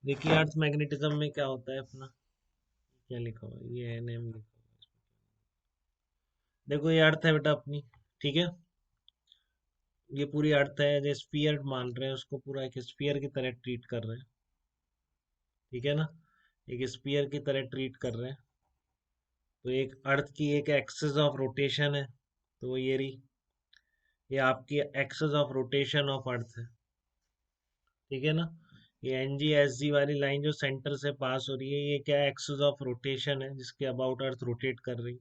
देखिए अर्थ मैग्नेटिज्म में क्या होता है अपना, क्या लिखा हुआ है, ये एन एम लिखा हुआ है। देखो ये अर्थ है बेटा अपनी, ठीक है। ये पूरी अर्थ है, जो स्फीयर मान रहे हैं उसको पूरा एक स्फीयर की तरह ट्रीट कर रहे हैं, ठीक है ना। एक स्फीयर की तरह ट्रीट कर रहे हैं। तो एक अर्थ की एक एक्सिस ऑफ रोटेशन है, तो वो ये रही, ये आपकी axis of rotation of earth है, ठीक है ना। ये एन जी एस जी वाली लाइन जो सेंटर से पास हो रही है, ये क्या एक्सिस ऑफ रोटेशन है जिसके अबाउट अर्थ रोटेट कर रही है।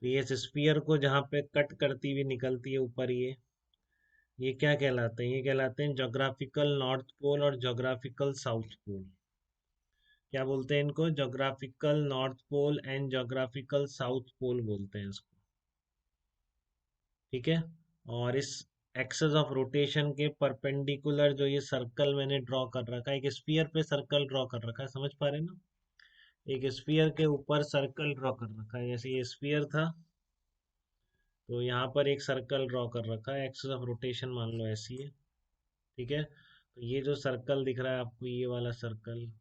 तो ये स्फीयर को जहाँ पे कट करती हुई निकलती है ऊपर, ये क्या कहलाते हैं, ये कहलाते हैं जोग्राफिकल नॉर्थ पोल और जोग्राफिकल साउथ पोल। क्या बोलते हैं इनको, geographical north pole and geographical south pole बोलते हैं इसको, ठीक है। और इस एक्सेस ऑफ रोटेशन के परपेंडिकुलर जो ये सर्कल मैंने ड्रॉ कर रखा है, एक स्फीयर पे सर्कल ड्रॉ कर रखा है, समझ पा रहे हैं ना। एक स्फीयर के ऊपर सर्कल ड्रॉ कर रखा है, जैसे ये स्फीयर था, तो यहाँ पर एक सर्कल ड्रॉ कर रखा है, एक्सेस ऑफ रोटेशन मान लो ऐसी है, ठीक है। तो ये जो सर्कल दिख रहा है आपको, ये वाला सर्कल,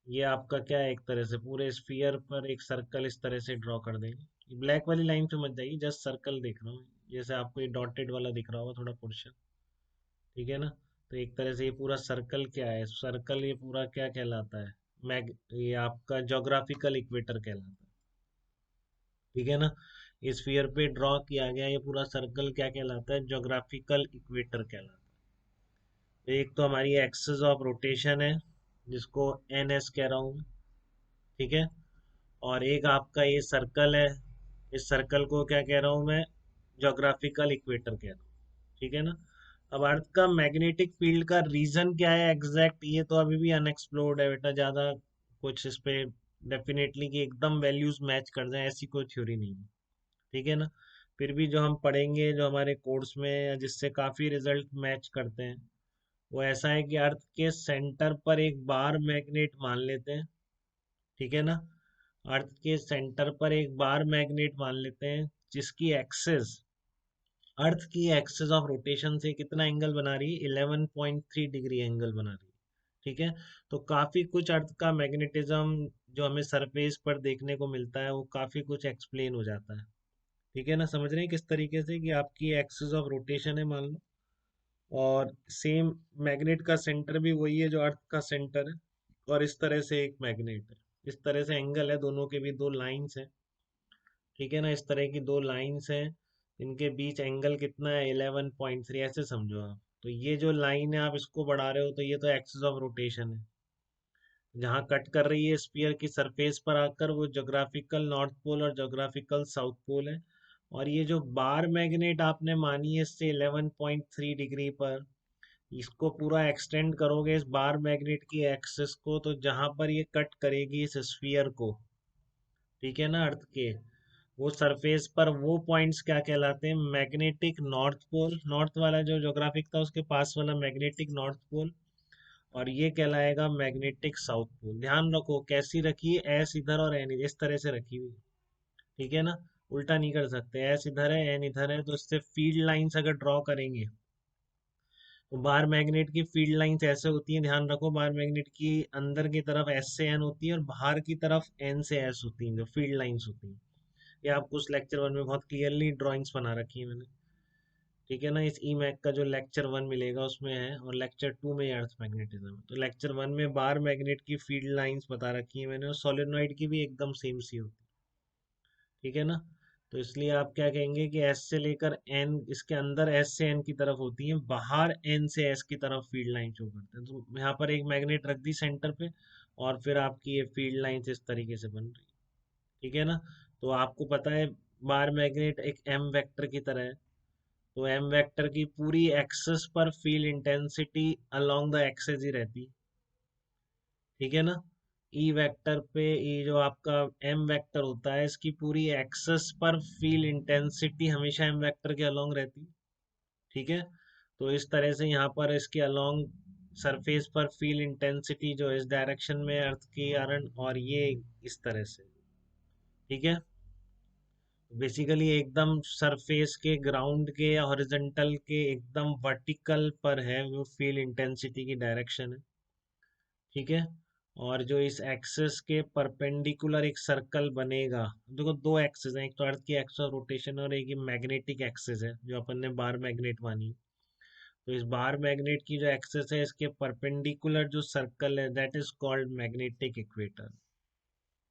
ये आपका क्या है, एक तरह से पूरे स्फीयर पर एक सर्कल इस तरह से ड्रॉ कर देंगे। ब्लैक वाली लाइन पे मत जाइए, जस्ट सर्कल देख रहा हूँ, जैसे आपको ये डॉटेड वाला दिख रहा होगा थोड़ा पोर्शन, ठीक है ना। तो एक तरह से ये पूरा सर्कल क्या है, सर्कल ये पूरा क्या कहलाता है, मैग ये आपका जोग्राफिकल इक्वेटर कहलाता है, ठीक है ना। इस स्फीयर पे ड्रॉ किया गया ये पूरा सर्कल क्या कहलाता है, जोग्राफिकल इक्वेटर कहलाता है। तो एक तो हमारी एक्सिस ऑफ रोटेशन है जिसको एन एस कह रहा हूँ, ठीक है। और एक आपका ये सर्कल है, इस सर्कल को क्या कह रहा हूँ मैं, जोग्राफिकल इक्वेटर कह रहा हूँ, ठीक है ना। अब अर्थ का मैग्नेटिक फील्ड का रीजन क्या है एग्जैक्ट, ये तो अभी भी अनएक्सप्लोर्ड है बेटा, ज्यादा कुछ इस पे डेफिनेटली कि एकदम वैल्यूज मैच कर जाए ऐसी कोई थ्योरी नहीं है, ठीक है ना। फिर भी जो हम पढ़ेंगे जो हमारे कोर्स में या जिससे काफी रिजल्ट मैच करते हैं, वो ऐसा है कि अर्थ के सेंटर पर एक बार मैग्नेट मान लेते हैं, ठीक है ना। अर्थ के सेंटर पर एक बार मैग्नेट मान लेते हैं जिसकी एक्सिस, अर्थ की एक्सिस ऑफ रोटेशन से कितना एंगल बना रही है, 11.3 डिग्री एंगल बना रही है, ठीक है। तो काफी कुछ अर्थ का मैग्नेटिज्म जो हमें सरफेस पर देखने को मिलता है वो काफी कुछ एक्सप्लेन हो जाता है, ठीक है ना। समझ रहे हैं किस तरीके से कि आपकी एक्सिस ऑफ रोटेशन है मान लो, और सेम मैग्नेट का सेंटर भी वही है जो अर्थ का सेंटर है, और इस तरह से एक मैग्नेट है, इस तरह से एंगल है, दोनों के भी दो लाइंस है, ठीक है ना। इस तरह की दो लाइंस हैं, इनके बीच एंगल कितना है, 11.3, ऐसे समझो आप। तो ये जो लाइन है आप इसको बढ़ा रहे हो तो ये तो एक्सिस ऑफ रोटेशन है, जहाँ कट कर रही है स्फीयर की सरफेस पर आकर, वो जोग्राफिकल नॉर्थ पोल और जोग्राफिकल साउथ पोल है। और ये जो बार मैग्नेट आपने मानी है इससे 11.3 डिग्री पर, इसको पूरा एक्सटेंड करोगे इस बार मैग्नेट की एक्सिस को, तो जहां पर ये कट करेगी इस स्फीयर को, ठीक है ना, अर्थ के, वो सरफेस पर वो पॉइंट्स क्या कहलाते हैं, मैग्नेटिक नॉर्थ पोल, नॉर्थ वाला जो ज्योग्राफिक था उसके पास वाला मैग्नेटिक नॉर्थ पोल, और ये कहलाएगा मैग्नेटिक साउथ पोल। ध्यान रखो कैसी रखी है, एस इधर और एन इस तरह से रखी हुई, ठीक है ना। उल्टा नहीं कर सकते, एस इधर है एन इधर है, तो इससे फील्ड लाइंस अगर ड्रॉ करेंगे तो बार मैग्नेट की फील्ड लाइंस ऐसे होती हैं, ध्यान रखो, बार मैग्नेट की अंदर की तरफ एस से एन होती है और बाहर की तरफ एन से एस होती हैं, जो फील्ड लाइंस होती हैं। ये आपको उस लेक्चर 1 में बहुत क्लियरली ड्राइंग्स बना रखी है मैंने, ठीक है ना। इस ई मैक का जो लेक्चर 1 मिलेगा उसमें है, और लेक्चर 2 में अर्थ मैग्नेटिज्म है। तो लेक्चर 1 में बार मैग्नेट की फील्ड लाइंस बता रखी है मैंने, और सोलेनोइड की भी एकदम सेम सी होती है, ठीक है ना। तो इसलिए आप क्या कहेंगे कि एस से लेकर एन, इसके अंदर एस से एन की तरफ होती है, बाहर एन से एस की तरफ फील्ड लाइन शो करते हैं। तो यहाँ पर एक मैग्नेट रख दी सेंटर पे, और फिर आपकी ये फील्ड लाइंस इस तरीके से बन रही है, ठीक है ना। तो आपको पता है बार मैग्नेट एक एम वेक्टर की तरह है, तो एम वेक्टर की पूरी एक्सिस पर field intensity along the axis ही रहती है, ठीक है ना। ई वेक्टर पे, ये जो आपका एम वेक्टर होता है इसकी पूरी एक्सिस पर फील्ड इंटेंसिटी हमेशा एम वेक्टर के अलोंग रहती है, ठीक है। तो इस तरह से यहाँ पर इसके अलोंग सरफेस पर फील्ड इंटेंसिटी जो इस डायरेक्शन में अर्थ के कारण, और ये इस तरह से, ठीक है। बेसिकली एकदम सरफेस के, ग्राउंड के या हॉरिजॉन्टल के एकदम वर्टिकल पर है वो फील्ड इंटेंसिटी की डायरेक्शन है, ठीक है। और जो इस एक्सिस के परपेंडिकुलर एक सर्कल बनेगा, देखो दो एक्सिस हैं, एक तो अर्थ की एक्सिस ऑफ रोटेशन और एक मैग्नेटिक एक्सिस है जो अपन ने बार मैग्नेट मानी। तो इस बार मैग्नेट की जो एक्सिस है इसके परपेंडिकुलर जो सर्कल है that is called magnetic equator.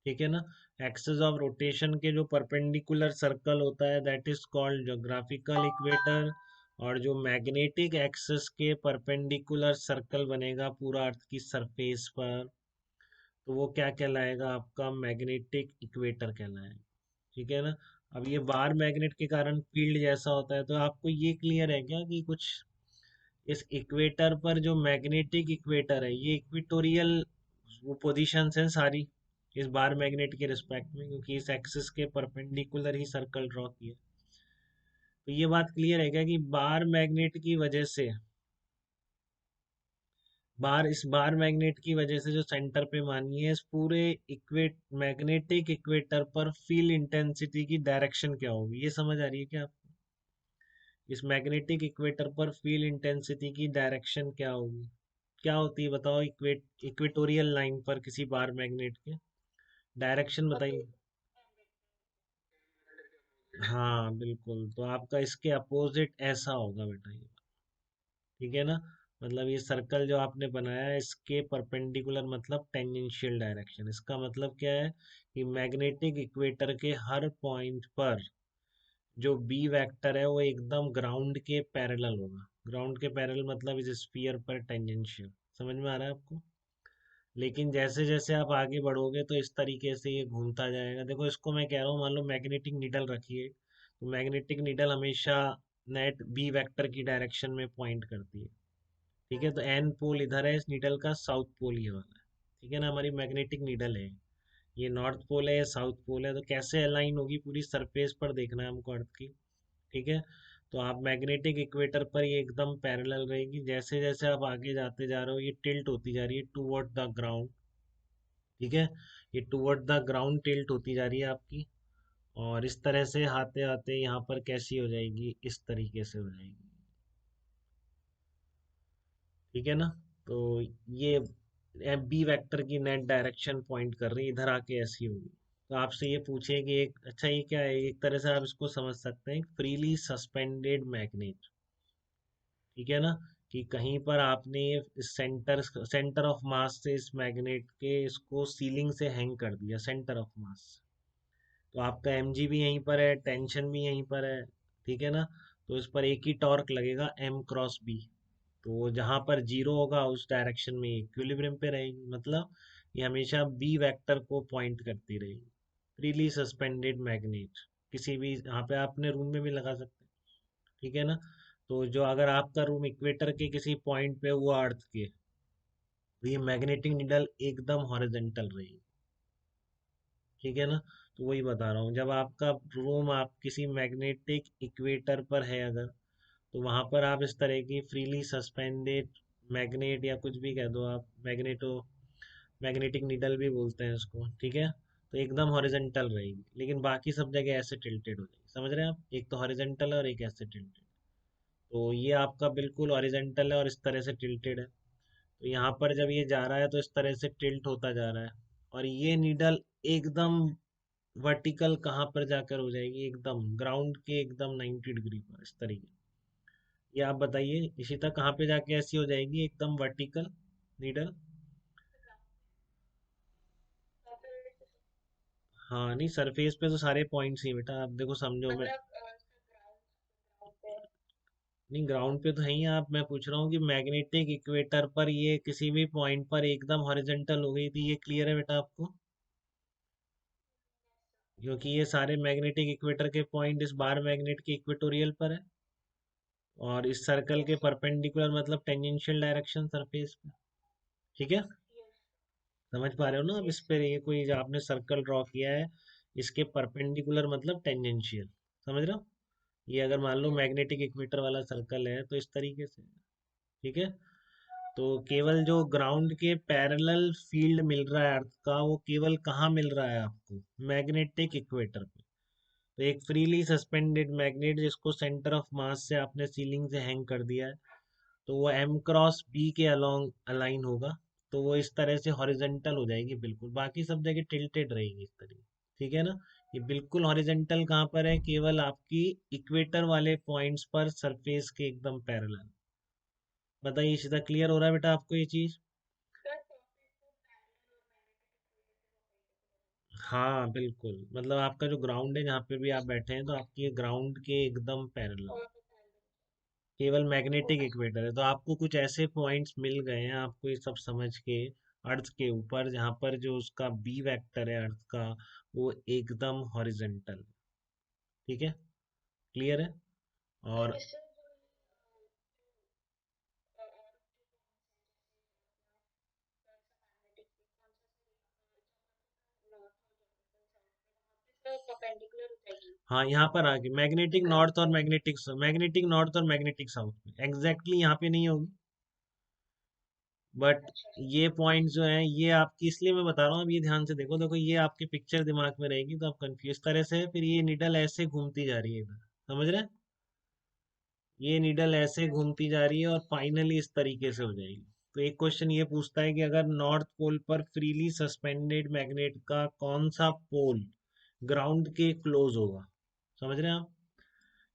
ठीक है ना। एक्सिस ऑफ रोटेशन के जो परपेंडिकुलर सर्कल होता है that is called geographical equator. और जो मैग्नेटिक एक्सिस के परपेंडिकुलर सर्कल बनेगा पूरा अर्थ की सरफेस पर, तो वो क्या कहलाएगा, आपका मैग्नेटिक इक्वेटर कहलाएगा। ठीक है ना। अब ये बार मैग्नेट के कारण फील्ड जैसा होता है, तो आपको ये क्लियर है क्या कि कुछ इस इक्वेटर पर जो मैग्नेटिक इक्वेटर है ये इक्वेटोरियल वो पोजीशंस हैं सारी इस बार मैग्नेट के रिस्पेक्ट में, क्योंकि इस एक्सिस के परपेंडिकुलर ही सर्कल ड्रॉ किया। तो ये बात क्लियर है क्या कि बार मैग्नेट की वजह से, इस बार मैग्नेट की वजह से जो सेंटर पे मानिए इस पूरे इक्वेट मैग्नेटिक इक्वेटर पर फील्ड इंटेंसिटी की डायरेक्शन क्या होगी, ये समझ आ रही है क्या आपको? इस मैग्नेटिक इक्वेटर पर फील्ड इंटेंसिटी की डायरेक्शन क्या होगी, क्या होती है बताओ, इक्वेटोरियल लाइन पर किसी बार मैग्नेट के डायरेक्शन बताइए। हाँ बिल्कुल, तो आपका इसके अपोजिट ऐसा होगा बेटा ये। ठीक है ना। मतलब ये सर्कल जो आपने बनाया है इसके परपेंडिकुलर मतलब टेंजेंशियल डायरेक्शन, इसका मतलब क्या है कि मैग्नेटिक इक्वेटर के हर पॉइंट पर जो बी वेक्टर है वो एकदम ग्राउंड के पैरेलल होगा। ग्राउंड के पैरेलल मतलब इस स्फीयर पर टेंजेंशियल। समझ में आ रहा है आपको? लेकिन जैसे जैसे आप आगे बढ़ोगे तो इस तरीके से ये घूमता जाएगा। देखो इसको मैं कह रहा हूँ, मान लो मैग्नेटिक नीडल रखिए, तो मैग्नेटिक नीडल हमेशा नेट बी वेक्टर की डायरेक्शन में पॉइंट करती है। ठीक है, तो एन पोल इधर है, इस नीडल का साउथ पोल ये वाला है। ठीक है ना, हमारी मैग्नेटिक नीडल है, ये नॉर्थ पोल है, ये साउथ पोल है, तो कैसे अलाइन होगी पूरी सरफेस पर देखना है हमको अर्थ की। ठीक है। तो आप मैग्नेटिक इक्वेटर पर ये एकदम पैरेलल रहेगी, जैसे जैसे आप आगे जाते जा रहे हो ये टिल्ट होती जा रही है टूवर्ड द ग्राउंड। ठीक है, ये टूवर्ड द ग्राउंड टिल्ट होती जा रही है आपकी। और इस तरह से आते आते यहाँ पर कैसी हो जाएगी, इस तरीके से हो जाएगी। ठीक है ना। तो ये बी वेक्टर की नेट डायरेक्शन पॉइंट कर रही है, इधर आके ऐसी होगी। तो आपसे ये पूछे कि एक अच्छा ये क्या है, एक तरह से आप इसको समझ सकते हैं फ्रीली सस्पेंडेड मैग्नेट। ठीक है ना, कि कहीं पर आपने सेंटर सेंटर ऑफ मास से इस मैग्नेट के इसको सीलिंग से हैंग कर दिया सेंटर ऑफ मास, तो आपका mg भी यहीं पर है, टेंशन भी यहीं पर है। ठीक है ना। तो इस पर एक ही टॉर्क लगेगा m क्रॉस b। तो जहां पर जीरो होगा उस डायरेक्शन में इक्विलिब्रियम पे रहेगी, मतलब ये हमेशा बी वेक्टर को पॉइंट करती रहेगी। फ्रीली सस्पेंडेड मैग्नेट किसी भी यहाँ पे आपने रूम में भी लगा सकते हैं। ठीक है ना। तो जो अगर आपका रूम इक्वेटर के किसी पॉइंट पे हुआ अर्थ के, तो ये मैग्नेटिक निडल एकदम हॉरिजेंटल रहेगी। ठीक है ना। तो वही बता रहा हूँ, जब आपका रूम आप किसी मैग्नेटिक इक्वेटर पर है अगर, तो वहां पर आप इस तरह की फ्रीली सस्पेंडेड मैग्नेट या कुछ भी कह दो आप, मैग्नेटिक नीडल भी बोलते हैं इसको। ठीक है, तो एकदम हॉरिजेंटल रहेगी, लेकिन बाकी सब जगह ऐसे टिल्टेड हो जाएगी। समझ रहे हैं आप, एक तो हॉरिजेंटल है और एक ऐसे टिल्टेड। तो ये आपका बिल्कुल हॉरिजेंटल है और इस तरह से टिल्टेड है। तो यहाँ पर जब ये जा रहा है तो इस तरह से टिल्ट होता जा रहा है। और ये नीडल एकदम वर्टिकल कहाँ पर जाकर हो जाएगी, एकदम ग्राउंड के एकदम 90 डिग्री पर इस तरीके। ये आप बताइए इशिता, कहाँ पे जाके ऐसी हो जाएगी एकदम वर्टिकल नीडल? हाँ नहीं, सरफेस पे तो सारे पॉइंट्स ही हैं बेटा, आप देखो समझो मैं, नहीं ग्राउंड पे तो है ही आप, मैं पूछ रहा हूँ कि मैग्नेटिक इक्वेटर पर ये किसी भी पॉइंट पर एकदम हॉरिजेंटल हो गई थी, ये क्लियर है बेटा आपको? क्योंकि ये सारे मैग्नेटिक इक्वेटर के पॉइंट इस बार मैग्नेट के इक्वेटोरियल पर है, और इस सर्कल के परपेंडिकुलर मतलब टेंजेंशियल डायरेक्शन सरफेस पे। ठीक है, समझ पा रहे हो ना अब इस पे, ये कोई जो आपने सर्कल ड्रॉ किया है इसके परपेंडिकुलर मतलब टेंजेंशियल। समझ रहे हो, ये अगर मान लो मैग्नेटिक इक्वेटर वाला सर्कल है तो इस तरीके से। ठीक है। तो केवल जो ग्राउंड के पैरेलल फील्ड मिल रहा है अर्थ का, वो केवल कहाँ मिल रहा है आपको, मैग्नेटिक इक्वेटर पे। तो एक फ्रीली सस्पेंडेड मैग्नेट जिसको सेंटर ऑफ मास से आपने सीलिंग से हैंग कर दिया है, तो वो एम क्रॉस बी के अलोंग अलाइन होगा। तो वो इस तरह से हॉरिजेंटल हो जाएगी बिल्कुल, बाकी सब जगह टिल्टेड रहेगी इस तरीके। ठीक है ना। ये बिल्कुल हॉरिजेंटल कहाँ पर है, केवल आपकी इक्वेटर वाले पॉइंट्स पर सरफेस के एकदम पैरेलल। बताइए, सीधा क्लियर हो रहा है बेटा आपको ये चीज? हाँ बिल्कुल, मतलब आपका जो ग्राउंड है जहाँ पे भी आप बैठे हैं, तो आपकी ग्राउंड के एकदम पैरेलल केवल मैग्नेटिक इक्वेटर है। तो आपको कुछ ऐसे पॉइंट्स मिल गए हैं आपको ये सब समझ के, अर्थ के ऊपर जहाँ पर जो उसका बी वेक्टर है अर्थ का, वो एकदम हॉरिजेंटल। ठीक है, क्लियर है। और हाँ, यहाँ पर आके मैग्नेटिक नॉर्थ और मैग्नेटिक साउथ में एग्जैक्टली यहाँ पे नहीं होगी, बट ये पॉइंट जो है ये आपकी, इसलिए मैं बता रहा हूँ, अब ये ध्यान से देखो, देखो ये आपकी पिक्चर दिमाग में रहेगी तो आप कंफ्यूज तरह से है, फिर ये निडल ऐसे घूमती जा रही है इधर, समझ रहे हैं? ये निडल ऐसे घूमती जा रही है और फाइनली इस तरीके से हो जाएगी। तो एक क्वेश्चन ये पूछता है कि अगर नॉर्थ पोल पर फ्रीली सस्पेंडेड मैग्नेट का कौन सा पोल ग्राउंड के क्लोज होगा। समझ रहे हैं आप?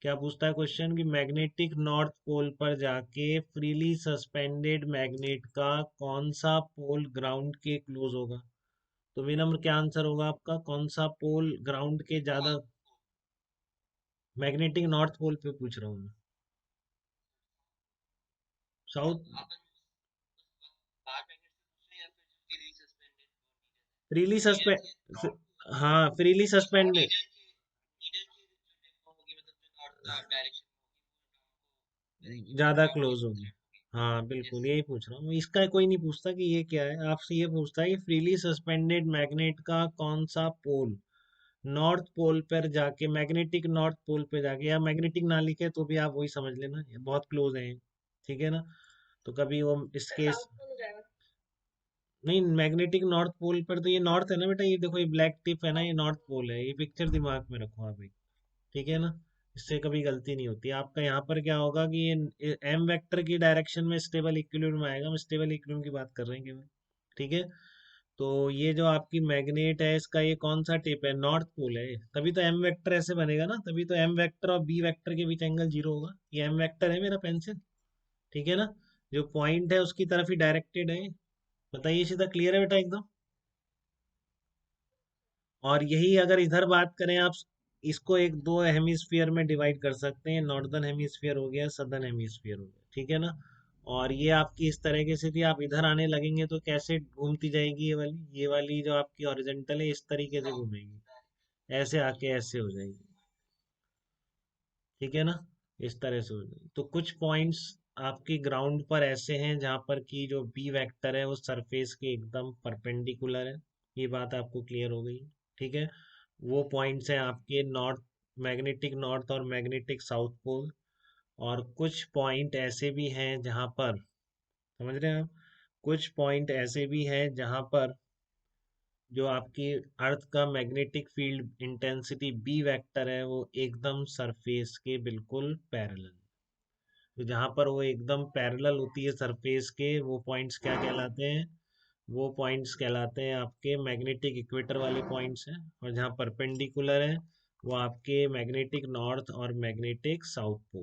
क्या पूछता है क्वेश्चन कि मैग्नेटिक नॉर्थ पोल पर जाके फ्रीली सस्पेंडेड मैग्नेट का कौन सा पोल ग्राउंड के क्लोज होगा। तो विनम्र क्या आंसर होगा आपका, कौन सा पोल ग्राउंड के ज्यादा? मैग्नेटिक नॉर्थ पोल पे पूछ रहा हूँ मैं। साउथ। फ्रीली सस्पेंड, हाँ फ्रीली सस्पेंडेड, ज्यादा क्लोज होगी। हाँ बिल्कुल, यही पूछ रहा हूँ, इसका कोई नहीं पूछता कि ये क्या है, आपसे ये पूछता है कि फ्रीली सस्पेंडेड मैग्नेट का कौन सा पोल नॉर्थ पोल पर जाके, मैग्नेटिक नॉर्थ पोल पे जाके, या मैग्नेटिक ना लिखे तो भी आप वही समझ लेना, ये बहुत क्लोज है। ठीक है ना। तो कभी वो इस केस, नहीं मैग्नेटिक नॉर्थ पोल पर तो ये नॉर्थ है ना बेटा, ये देखो ये ब्लैक टिप है ना, ये नॉर्थ पोल है, ये पिक्चर दिमाग में रखो आप एक। ठीक है ना। इससे कभी गलती नहीं होती आपका। यहाँ पर क्या होगा कि ये एम वेक्टर की डायरेक्शन में स्टेबल इक्विलिब्रियम आएगा, हम स्टेबल इक्विलिब्रियम की बात कर रहे हैं केवल। ठीक है। तो ये जो आपकी मैग्नेट है इसका ये कौन सा टिप है, नॉर्थ पोल है, तभी तो एम वेक्टर ऐसे बनेगा ना, तभी तो एम वेक्टर और बी वेक्टर के बीच एंगल जीरो होगा। ये एम वेक्टर है मेरा पेंसिल। ठीक है ना। जो पॉइंट है उसकी तरफ ही डायरेक्टेड है। बताइए, सीधा क्लियर है बेटा एकदम? और यही अगर इधर बात करें आप, इसको एक दो हेमिस्फीयर में डिवाइड कर सकते हैं, नॉर्दर्न हेमिस्फीयर हो गया, सदर्न हेमिस्फीयर हो गया। ठीक है ना। और ये आपकी इस तरीके से थी, आप इधर आने लगेंगे तो कैसे घूमती जाएगी, ये वाली जो आपकी हॉरिजेंटल है इस तरीके से घूमेगी, ऐसे आके ऐसे हो जाएगी। ठीक है ना। इस तरह से हो जाएगी। तो कुछ पॉइंट्स आपकी ग्राउंड पर ऐसे हैं जहां पर की जो बी वेक्टर है वो सरफेस के एकदम परपेंडिकुलर है। ये बात आपको क्लियर हो गई। ठीक है। वो पॉइंट्स हैं आपके नॉर्थ, मैग्नेटिक नॉर्थ और मैग्नेटिक साउथ पोल। और कुछ पॉइंट ऐसे भी हैं जहां पर, समझ रहे हैं आप, कुछ पॉइंट ऐसे भी हैं जहां पर जो आपकी अर्थ का magnetic field intensity B vector है वो एकदम सरफेस के बिल्कुल पैरेलल। तो जहां पर वो एकदम पैरेलल होती है सरफेस के, वो पॉइंट्स क्या कहलाते हैं, वो पॉइंट्स कहलाते हैं आपके मैग्नेटिक इक्वेटर वाले पॉइंट्स हैं। और जहाँ परपेंडिकुलर है वो आपके मैग्नेटिक नॉर्थ और मैग्नेटिक साउथ पोल।